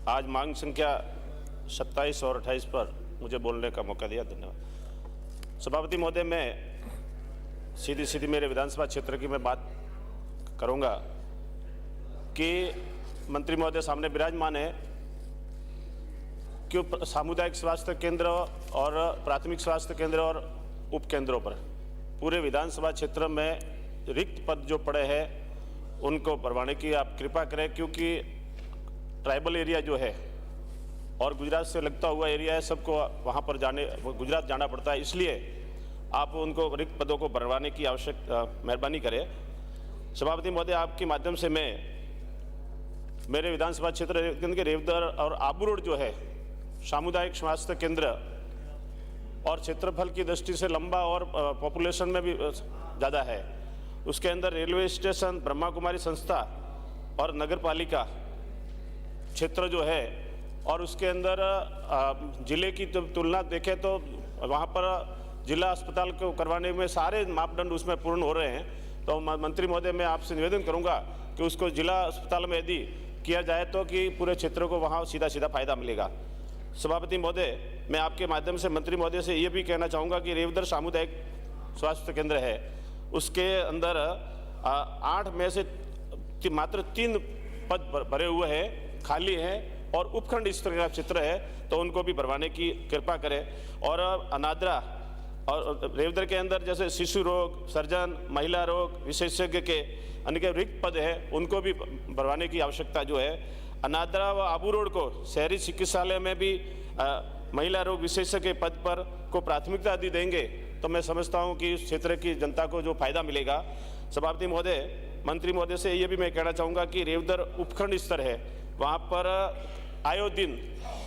आज मांग संख्या 27 और 28 पर मुझे बोलने का मौका दिया, धन्यवाद। सभापति महोदय, मैं सीधी मेरे विधानसभा क्षेत्र की मैं बात करूंगा कि मंत्री महोदय सामने विराजमान है कि सामुदायिक स्वास्थ्य केंद्र और प्राथमिक स्वास्थ्य केंद्र और उप केंद्रों पर पूरे विधानसभा क्षेत्र में रिक्त पद जो पड़े हैं उनको भरवाने की आप कृपा करें, क्योंकि ट्राइबल एरिया जो है और गुजरात से लगता हुआ एरिया है, सबको वहाँ पर गुजरात जाना पड़ता है, इसलिए आप उनको रिक्त पदों को भरवाने की मेहरबानी करें। सभापति महोदय, आपके माध्यम से मैं मेरे विधानसभा क्षेत्र के रेवदर और आबू रोड जो है सामुदायिक स्वास्थ्य केंद्र और क्षेत्रफल की दृष्टि से लंबा और पॉपुलेशन में भी ज़्यादा है, उसके अंदर रेलवे स्टेशन, ब्रह्मा कुमारी संस्था और नगर पालिका क्षेत्र जो है, और उसके अंदर जिले की तुलना देखें तो वहाँ पर जिला अस्पताल को करवाने में सारे मापदंड उसमें पूर्ण हो रहे हैं। तो मंत्री महोदय, मैं आपसे निवेदन करूँगा कि उसको जिला अस्पताल में यदि किया जाए तो कि पूरे क्षेत्र को वहाँ सीधा फायदा मिलेगा। सभापति महोदय, मैं आपके माध्यम से मंत्री महोदय से ये भी कहना चाहूँगा कि रेवदर सामुदायिक स्वास्थ्य केंद्र है, उसके अंदर 8 में से मात्र 3 पद भरे हुए हैं, खाली हैं और उपखंड स्तर का क्षेत्र है, तो उनको भी भरवाने की कृपा करें। और अनादरा और रेवदर के अंदर जैसे शिशु रोग, सर्जन, महिला रोग विशेषज्ञ के अन्य रिक्त पद है, उनको भी भरवाने की आवश्यकता जो है। अनादरा व आबू रोड को शहरी चिकित्सालय में भी महिला रोग विशेषज्ञ के पद पर को प्राथमिकता दी देंगे तो मैं समझता हूं कि इस क्षेत्र की जनता को जो फायदा मिलेगा। सभापति महोदय, मंत्री महोदय से ये भी मैं कहना चाहूँगा कि रेवदर उपखंड स्तर है, वहाँ पर आयो दिन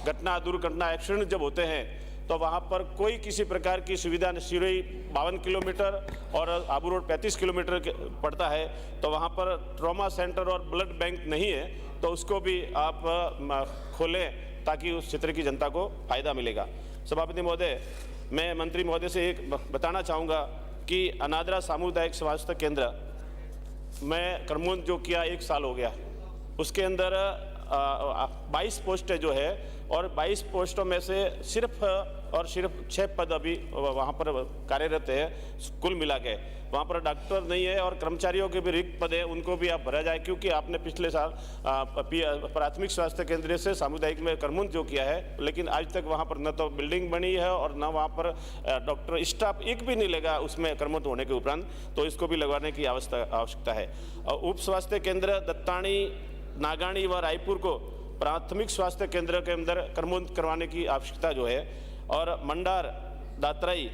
दुर्घटना एक्सीडेंट जब होते हैं तो वहाँ पर कोई किसी प्रकार की सुविधा नहीं। सिरोही 52 किलोमीटर और आबू रोड 35 किलोमीटर पड़ता है, तो वहाँ पर ट्रॉमा सेंटर और ब्लड बैंक नहीं है, तो उसको भी आप खोलें ताकि उस क्षेत्र की जनता को फायदा मिलेगा। सभापति महोदय, मैं मंत्री महोदय से एक बताना चाहूँगा कि अनादरा सामुदायिक स्वास्थ्य केंद्र में कर्मों जो किया 1 साल हो गया, उसके अंदर 22 पोस्टें जो है और 22 पोस्टों में से सिर्फ 6 पद अभी वहाँ पर कार्यरत है कुल मिला के। वहाँ पर डॉक्टर नहीं है और कर्मचारियों के भी रिक्त पद है, उनको भी आप भरा जाए, क्योंकि आपने पिछले साल प्राथमिक स्वास्थ्य केंद्र से सामुदायिक में कर्मून जो किया है, लेकिन आज तक वहाँ पर न तो बिल्डिंग बनी है और न वहाँ पर डॉक्टर स्टाफ एक भी नहीं लगा उसमें कर्मून होने के उपरांत, तो इसको भी लगवाने की आवश्यकता है। उप स्वास्थ्य केंद्र दत्ताणी, नागाणी व रायपुर को प्राथमिक स्वास्थ्य केंद्र के अंदर कर्मोन्नत करवाने की आवश्यकता जो है, और मंडार, दातराई,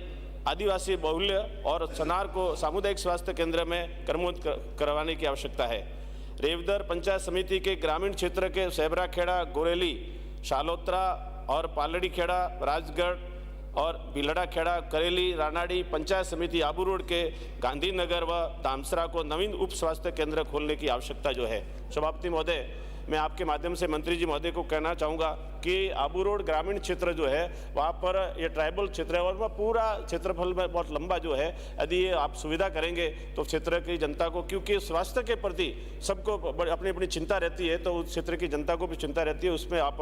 आदिवासी बहुल्य और सनार को सामुदायिक स्वास्थ्य केंद्र में कर्मोन्नत करवाने की आवश्यकता है। रेवदर पंचायत समिति के ग्रामीण क्षेत्र के सेबरा खेड़ा, गोरेली, शालोत्रा और पालड़ी खेड़ा, राजगढ़ और बिलड़ा खेड़ा, करेली, रानाड़ी पंचायत समिति आबू रोड के गांधीनगर व दामसरा को नवीन उप स्वास्थ्य केंद्र खोलने की आवश्यकता जो है। सभापति महोदय, मैं आपके माध्यम से मंत्री जी महोदय को कहना चाहूँगा कि आबू रोड ग्रामीण क्षेत्र जो है वहाँ पर ये ट्राइबल क्षेत्र है और वह पूरा क्षेत्रफल में बहुत लंबा जो है, यदि ये आप सुविधा करेंगे तो क्षेत्र की जनता को, क्योंकि स्वास्थ्य के प्रति सबको अपनी अपनी चिंता रहती है, तो उस क्षेत्र की जनता को भी चिंता रहती है, उसमें आप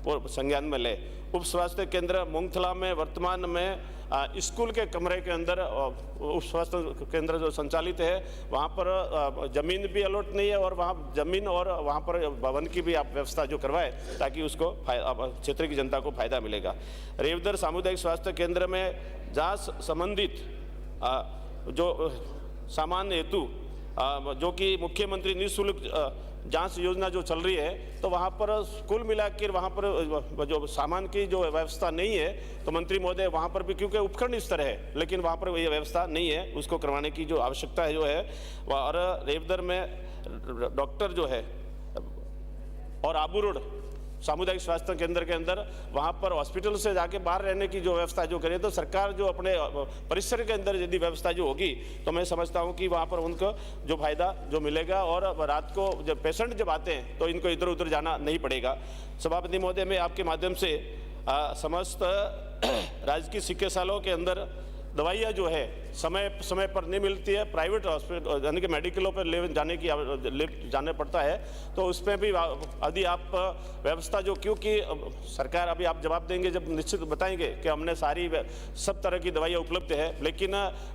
संज्ञान में लें। उप स्वास्थ्य केंद्र मोंगथला में वर्तमान में स्कूल के कमरे के अंदर उप स्वास्थ्य केंद्र जो संचालित है, वहाँ पर ज़मीन भी अलॉट नहीं है और वहाँ ज़मीन और वहाँ पर भवन की भी आप व्यवस्था जो करवाए ताकि उसको क्षेत्र की जनता को फायदा मिलेगा। रेवदर सामुदायिक स्वास्थ्य केंद्र में जांच संबंधित जो सामान्य हेतु जो कि मुख्यमंत्री निःशुल्क जांच योजना जो चल रही है, तो वहाँ पर कुल मिलाकर वहाँ पर जो सामान की जो व्यवस्था नहीं है, तो मंत्री महोदय वहाँ पर भी, क्योंकि उपखंड स्तर है लेकिन वहाँ पर ये व्यवस्था नहीं है, उसको करवाने की जो आवश्यकता है जो है। और रेवदर में डॉक्टर जो है और आबू रोड सामुदायिक स्वास्थ्य केंद्र के अंदर वहाँ पर हॉस्पिटल से जाके बाहर रहने की जो व्यवस्था जो करे, तो सरकार जो अपने परिसर के अंदर यदि व्यवस्था जो होगी तो मैं समझता हूँ कि वहाँ पर उनको जो फायदा जो मिलेगा और रात को जब पेशेंट जब आते हैं तो इनको इधर उधर जाना नहीं पड़ेगा। सभापति महोदय, मैं आपके माध्यम से समस्त राजकीय चिकित्सालयों के अंदर दवाइयाँ जो है समय समय पर नहीं मिलती है, प्राइवेट हॉस्पिटल यानी कि मेडिकलों पर ले जाने पड़ता है, तो उसमें भी यदि आप व्यवस्था जो, क्योंकि सरकार अभी आप जवाब देंगे जब निश्चित बताएंगे कि हमने सारी सब तरह की दवाइयाँ उपलब्ध है, लेकिन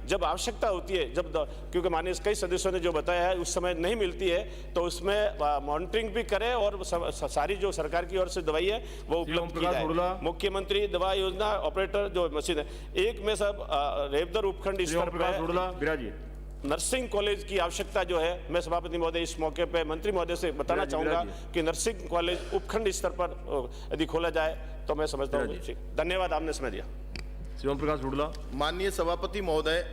जब आवश्यकता होती है, जब क्योंकि माननीय कई सदस्यों ने जो बताया है उस समय नहीं मिलती है, तो उसमें मॉनिटरिंग भी करें और सारी जो सरकार की ओर से दवाई है वो उपलब्ध की जाए। मुख्यमंत्री दवा योजना ऑपरेटर जो मशीन है, एक में सब रेवदर उपखंड स्तर पर नर्सिंग कॉलेज की आवश्यकता जो है, मैं सभापति महोदय इस मौके पे मंत्री महोदय से बताना चाहूंगा कि नर्सिंग कॉलेज उपखंड स्तर पर यदि खोला जाए तो मैं समझता हूँ। धन्यवाद, आपने समय दिया। शिवम प्रकाश हुडला। माननीय सभापति महोदय,